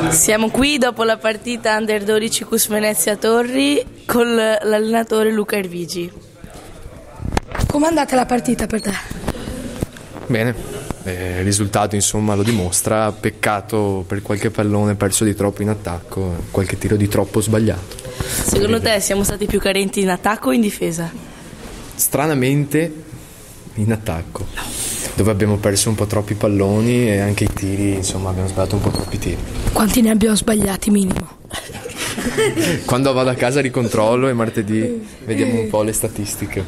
Siamo qui dopo la partita Under 12 Cus Venezia Torri con l'allenatore Luca Ervigi. Com'è andata la partita per te? Bene, il risultato insomma lo dimostra, peccato per qualche pallone perso di troppo in attacco, qualche tiro di troppo sbagliato. Secondo te siamo stati più carenti in attacco o in difesa? Stranamente in attacco, dove abbiamo perso un po' troppi palloni e anche i tiri, insomma abbiamo sbagliato un po' troppi tiri. Quanti ne abbiamo sbagliati minimo? Quando vado a casa ricontrollo e martedì vediamo un po' le statistiche.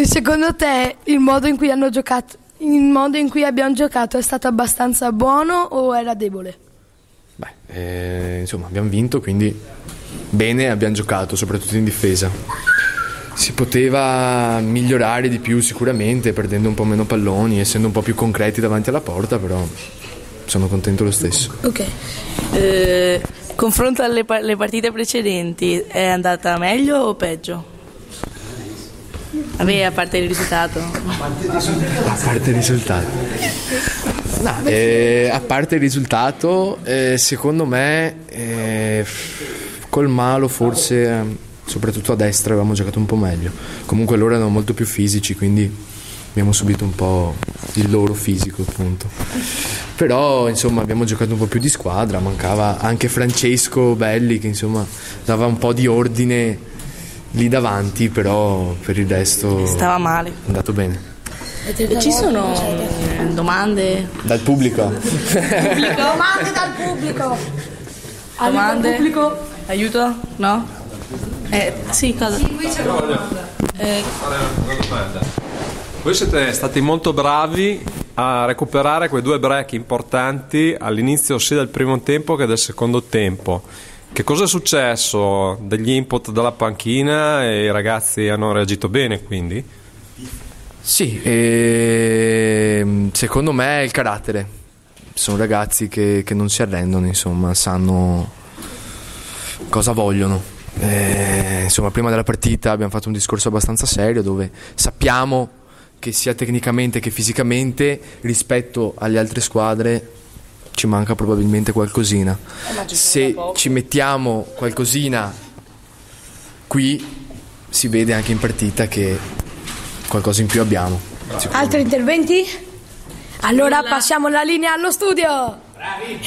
Secondo te il modo in cui abbiamo giocato è stato abbastanza buono o era debole? Insomma abbiamo vinto, quindi bene abbiamo giocato, soprattutto in difesa. Si poteva migliorare di più sicuramente, perdendo un po' meno palloni, essendo un po' più concreti davanti alla porta, però sono contento lo stesso. Ok. Confronto alle partite precedenti, è andata meglio o peggio? A parte il risultato. A parte il risultato. A parte il risultato, secondo me col Malo forse, soprattutto a destra, avevamo giocato un po' meglio. Comunque loro erano molto più fisici, quindi abbiamo subito un po' il loro fisico, appunto. Però insomma abbiamo giocato un po' più di squadra, mancava anche Francesco Belli che insomma dava un po' di ordine lì davanti, però per il resto stava male. È andato bene. E ci sono domande? Dal pubblico? Domande dal pubblico. Domande? Dal pubblico? Aiuto? No? Sì, cosa? Sì, qui c'è una domanda. Fare una domanda. Voi siete stati molto bravi a recuperare quei due break importanti all'inizio sia del primo tempo che del secondo tempo. Che cosa è successo? Degli input dalla panchina e i ragazzi hanno reagito bene, quindi? Sì, secondo me è il carattere. Sono ragazzi che non si arrendono, insomma, sanno cosa vogliono. Insomma, prima della partita abbiamo fatto un discorso abbastanza serio dove sappiamo che sia tecnicamente che fisicamente rispetto alle altre squadre ci manca probabilmente qualcosina. Se ci mettiamo qualcosina qui si vede anche in partita che qualcosa in più abbiamo. Altri interventi? Allora passiamo la linea allo studio. Bravi!